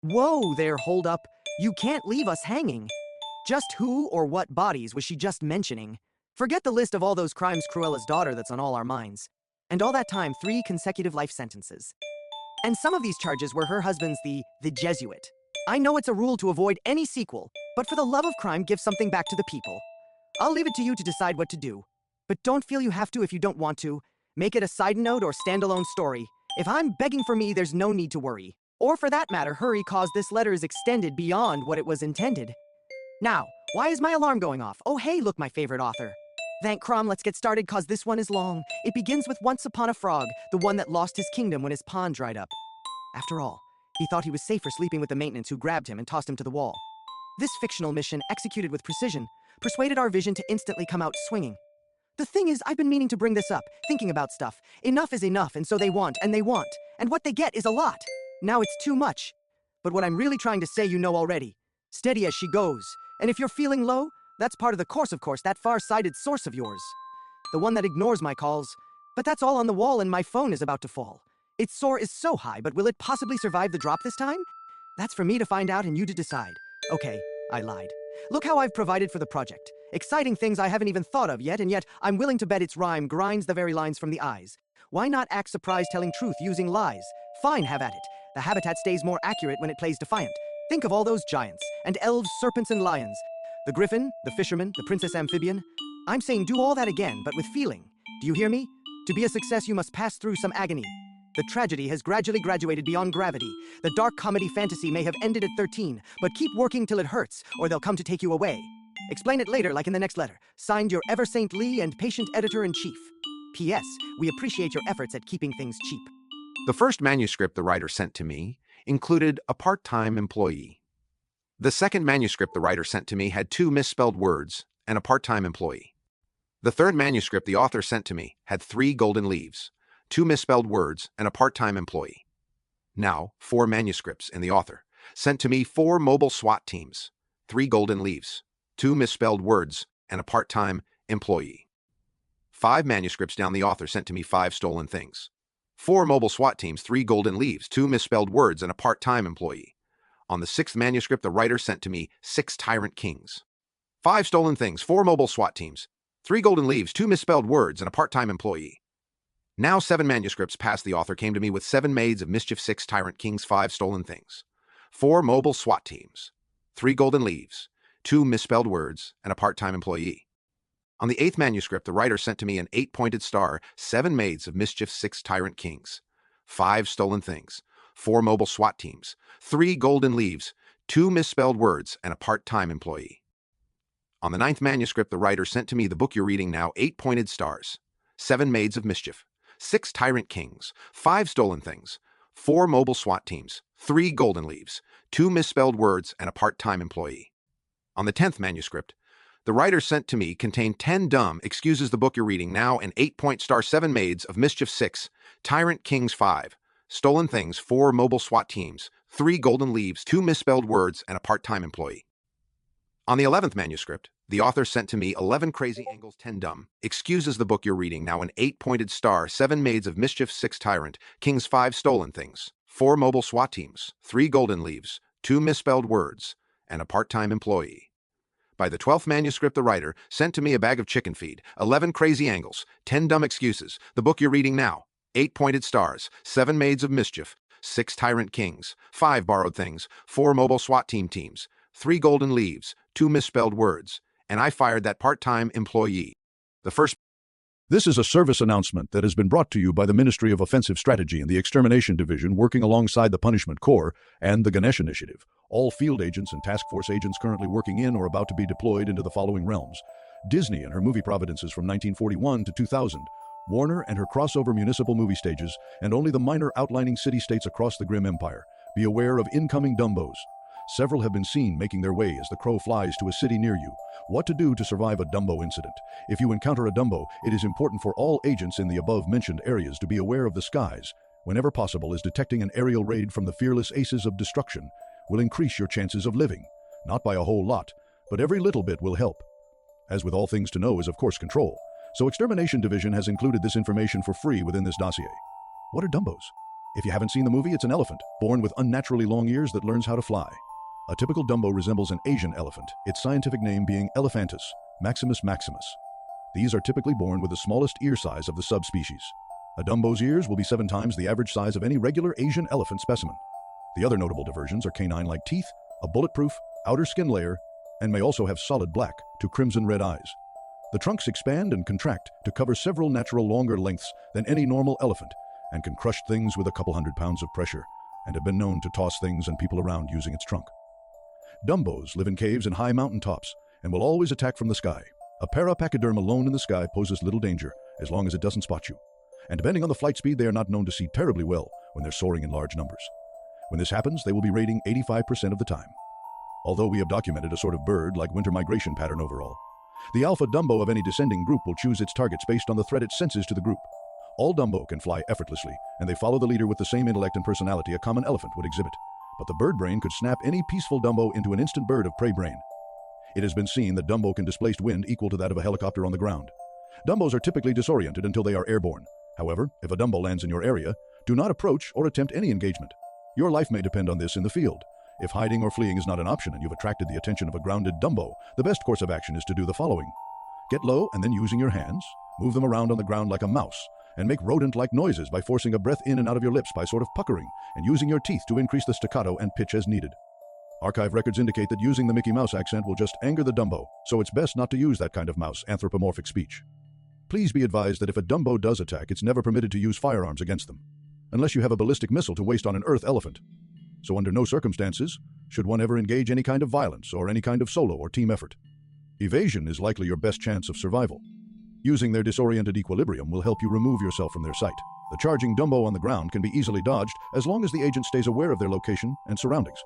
Whoa there, hold up. You can't leave us hanging. Just who or what bodies was she just mentioning? Forget the list of all those crimes Cruella's daughter that's on all our minds. And all that time, 3 consecutive life sentences. And some of these charges were her husband's the Jesuit. I know it's a rule to avoid any sequel, but for the love of crime, give something back to the people. I'll leave it to you to decide what to do. But don't feel you have to if you don't want to. Make it a side note or standalone story. If I'm begging for me, there's no need to worry. Or for that matter, hurry, cause this letter is extended beyond what it was intended. Now, why is my alarm going off? Oh hey, look, my favorite author. Thank Crom, let's get started cause this one is long. It begins with Once Upon a Frog, the one that lost his kingdom when his pond dried up. After all, he thought he was safer sleeping with the maintenance who grabbed him and tossed him to the wall. This fictional mission, executed with precision, persuaded our vision to instantly come out swinging. The thing is, I've been meaning to bring this up, thinking about stuff. Enough is enough, and so they want, and what they get is a lot. Now it's too much. But what I'm really trying to say you know already. Steady as she goes. And if you're feeling low, that's part of the course, that far-sighted source of yours. The one that ignores my calls. But that's all on the wall and my phone is about to fall. Its soar is so high, but will it possibly survive the drop this time? That's for me to find out and you to decide. Okay, I lied. Look how I've provided for the project. Exciting things I haven't even thought of yet, and yet I'm willing to bet its rhyme grinds the very lines from the eyes. Why not act surprised telling truth using lies? Fine, have at it. The habitat stays more accurate when it plays defiant. Think of all those giants, and elves, serpents, and lions. The griffin, the fisherman, the princess amphibian. I'm saying do all that again, but with feeling. Do you hear me? To be a success, you must pass through some agony. The tragedy has gradually graduated beyond gravity. The dark comedy fantasy may have ended at 13, but keep working till it hurts, or they'll come to take you away. Explain it later, like in the next letter. Signed, your ever Saint Lee and patient editor-in-chief. P.S. We appreciate your efforts at keeping things cheap. The first manuscript the writer sent to me included a part-time employee. The second manuscript the writer sent to me had 2 misspelled words and a part-time employee. The third manuscript the author sent to me had 3 golden leaves, 2 misspelled words, and a part-time employee. Now, 4 manuscripts in the author sent to me 4 mobile SWAT teams, 3 golden leaves, 2 misspelled words, and a part-time employee. 5 manuscripts down the author sent to me 5 stolen things. 4 mobile SWAT teams, 3 golden leaves, 2 misspelled words, and a part-time employee. On the 6th manuscript, the writer sent to me 6 tyrant kings. 5 stolen things, 4 mobile SWAT teams, 3 golden leaves, 2 misspelled words, and a part-time employee. Now 7 manuscripts past the author came to me with 7 maids of mischief, 6 tyrant kings, 5 stolen things, 4 mobile SWAT teams, 3 golden leaves, 2 misspelled words, and a part-time employee. On the 8th manuscript, the writer sent to me an 8-pointed star, 7 maids of mischief, 6 tyrant kings, 5 stolen things, 4 mobile SWAT teams, 3 golden leaves, 2 misspelled words, and a part-time employee. On the 9th manuscript, the writer sent to me the book you're reading now, 8-pointed stars, 7 maids of mischief, 6 tyrant kings, 5 stolen things, 4 mobile SWAT teams, 3 golden leaves, 2 misspelled words, and a part-time employee. On the 10th manuscript, the writer sent to me contained 10 dumb excuses the book you're reading now, an 8-point star, 7 maids of mischief, 6 tyrant kings, 5 stolen things, 4 mobile SWAT teams, 3 golden leaves, 2 misspelled words, and a part-time employee. On the 11th manuscript, the author sent to me 11 crazy angles, 10 dumb excuses the book you're reading now, an 8-pointed star, 7 maids of mischief, 6 tyrant kings, 5 stolen things, 4 mobile SWAT teams, 3 golden leaves, 2 misspelled words, and a part-time employee. By the 12th manuscript, the writer sent to me a bag of chicken feed, 11 crazy angles, 10 dumb excuses, the book you're reading now, 8-pointed stars, 7 maids of mischief, 6 tyrant kings, 5 borrowed things, 4 mobile SWAT teams, 3 golden leaves, 2 misspelled words, and I fired that part-time employee. This is a service announcement that has been brought to you by the Ministry of Offensive Strategy and the Extermination Division, working alongside the Punishment Corps and the Ganesh Initiative. All field agents and task force agents currently working in or about to be deployed into the following realms: Disney and her movie providences from 1941 to 2000, Warner and her crossover municipal movie stages, and only the minor outlining city-states across the Grimm Empire. Be aware of incoming dumbos. Several have been seen making their way as the crow flies to a city near you. What to do to survive a dumbo incident? If you encounter a dumbo, it is important for all agents in the above-mentioned areas to be aware of the skies. Whenever possible, as detecting an aerial raid from the fearless aces of destruction will increase your chances of living. Not by a whole lot, but every little bit will help. As with all things, to know is of course control. So Extermination Division has included this information for free within this dossier. What are dumbos? If you haven't seen the movie, it's an elephant, born with unnaturally long ears that learns how to fly. A typical dumbo resembles an Asian elephant, its scientific name being Elephantus maximus maximus. These are typically born with the smallest ear size of the subspecies. A dumbo's ears will be 7 times the average size of any regular Asian elephant specimen. The other notable diversions are canine-like teeth, a bulletproof outer skin layer, and may also have solid black to crimson red eyes. The trunks expand and contract to cover several natural longer lengths than any normal elephant and can crush things with a couple hundred pounds of pressure and have been known to toss things and people around using its trunk. Dumbos live in caves and high mountain tops and will always attack from the sky. A parapachyderm alone in the sky poses little danger as long as it doesn't spot you. And depending on the flight speed, they are not known to see terribly well when they're soaring in large numbers. When this happens, they will be raiding 85% of the time. Although we have documented a sort of bird-like winter migration pattern overall, the alpha dumbo of any descending group will choose its targets based on the threat it senses to the group. All dumbo can fly effortlessly, and they follow the leader with the same intellect and personality a common elephant would exhibit. But the bird brain could snap any peaceful dumbo into an instant bird of prey brain. It has been seen that dumbo can displace wind equal to that of a helicopter on the ground. Dumbos are typically disoriented until they are airborne. However, if a dumbo lands in your area, do not approach or attempt any engagement. Your life may depend on this in the field. If hiding or fleeing is not an option and you've attracted the attention of a grounded dumbo, the best course of action is to do the following. Get low and then using your hands, move them around on the ground like a mouse, and make rodent-like noises by forcing a breath in and out of your lips by sort of puckering and using your teeth to increase the staccato and pitch as needed. Archive records indicate that using the Mickey Mouse accent will just anger the dumbo, so it's best not to use that kind of mouse anthropomorphic speech. Please be advised that if a dumbo does attack, it's never permitted to use firearms against them, unless you have a ballistic missile to waste on an earth elephant. So under no circumstances should one ever engage any kind of violence or any kind of solo or team effort. Evasion is likely your best chance of survival. Using their disoriented equilibrium will help you remove yourself from their sight. The charging dumbo on the ground can be easily dodged as long as the agent stays aware of their location and surroundings.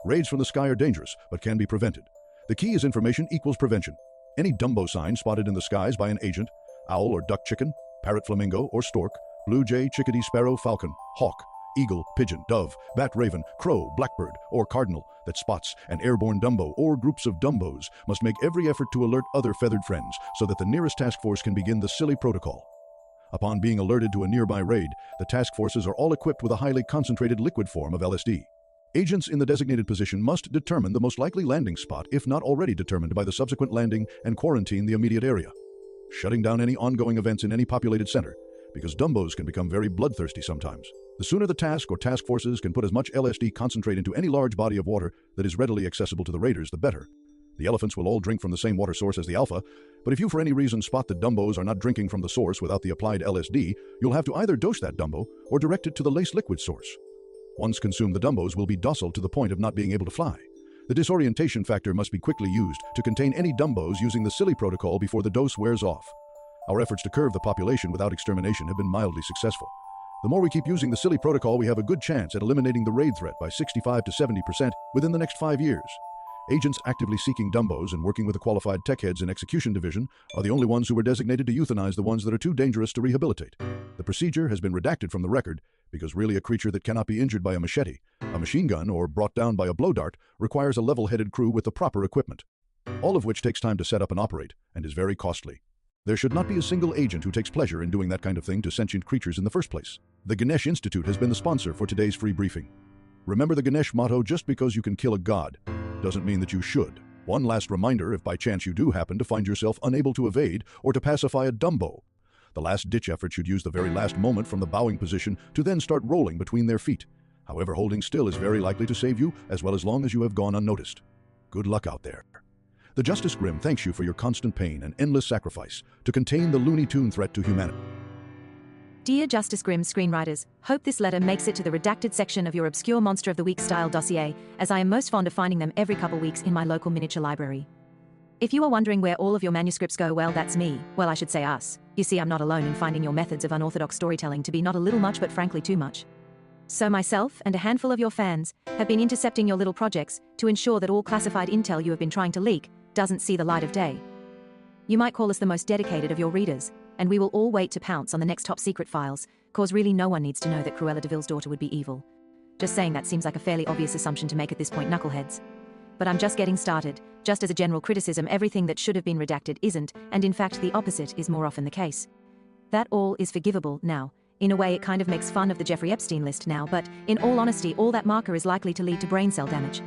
Raids from the sky are dangerous, but can be prevented. The key is information equals prevention. Any dumbo sign spotted in the skies by an agent, owl or duck chicken, parrot flamingo or stork, blue jay, chickadee, sparrow, falcon, hawk, eagle, pigeon, dove, bat, raven, crow, blackbird, or cardinal that spots an airborne dumbo or groups of dumbos must make every effort to alert other feathered friends so that the nearest task force can begin the silly protocol. Upon being alerted to a nearby raid, the task forces are all equipped with a highly concentrated liquid form of LSD. Agents in the designated position must determine the most likely landing spot, if not already determined by the subsequent landing, and quarantine the immediate area, shutting down any ongoing events in any populated center, because dumbos can become very bloodthirsty sometimes. The sooner the task or task forces can put as much LSD concentrate into any large body of water that is readily accessible to the raiders, the better. The elephants will all drink from the same water source as the alpha, but if you for any reason spot that dumbos are not drinking from the source without the applied LSD, you'll have to either dose that dumbo or direct it to the lace liquid source. Once consumed, the dumbos will be docile to the point of not being able to fly. The disorientation factor must be quickly used to contain any dumbos using the silly protocol before the dose wears off. Our efforts to curb the population without extermination have been mildly successful. The more we keep using the silly protocol, we have a good chance at eliminating the raid threat by 65 to 70% within the next 5 years. Agents actively seeking dumbos and working with the qualified tech heads in execution division are the only ones who were designated to euthanize the ones that are too dangerous to rehabilitate. The procedure has been redacted from the record because really a creature that cannot be injured by a machete, a machine gun, or brought down by a blow dart requires a level-headed crew with the proper equipment, all of which takes time to set up and operate and is very costly. There should not be a single agent who takes pleasure in doing that kind of thing to sentient creatures in the first place. The Ganesh Institute has been the sponsor for today's free briefing. Remember the Ganesh motto, just because you can kill a god doesn't mean that you should. One last reminder, if by chance you do happen to find yourself unable to evade or to pacify a dumbo, the last-ditch effort should use the very last moment from the bowing position to then start rolling between their feet. However, holding still is very likely to save you as long as you have gone unnoticed. Good luck out there. The Justice Grimm thanks you for your constant pain and endless sacrifice to contain the Looney Tune threat to humanity. Dear Justice Grimm screenwriters, hope this letter makes it to the redacted section of your obscure Monster of the Week style dossier, as I am most fond of finding them every couple weeks in my local miniature library. If you are wondering where all of your manuscripts go, well, that's me. Well, I should say us. You see, I'm not alone in finding your methods of unorthodox storytelling to be not a little much but frankly too much. So myself and a handful of your fans have been intercepting your little projects to ensure that all classified intel you have been trying to leak doesn't see the light of day. You might call us the most dedicated of your readers, and we will all wait to pounce on the next top secret files, cause really no one needs to know that Cruella de Vil's daughter would be evil. Just saying, that seems like a fairly obvious assumption to make at this point, knuckleheads. But I'm just getting started. Just as a general criticism, everything that should have been redacted isn't, and in fact the opposite is more often the case. That all is forgivable now, In a way, it kind of makes fun of the Jeffrey Epstein list now, but in all honesty, all that marker is likely to lead to brain cell damage.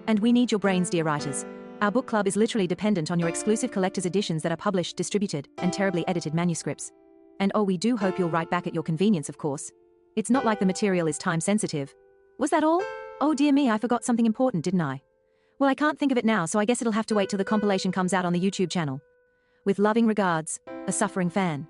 And we need your brains, dear writers. Our book club is literally dependent on your exclusive collector's editions that are published, distributed, and terribly edited manuscripts. And oh, we do hope you'll write back at your convenience, of course. It's not like the material is time sensitive. Was that all? Oh dear me, I forgot something important, didn't I? Well, I can't think of it now, so I guess it'll have to wait till the compilation comes out on the YouTube channel. With loving regards, a suffering fan.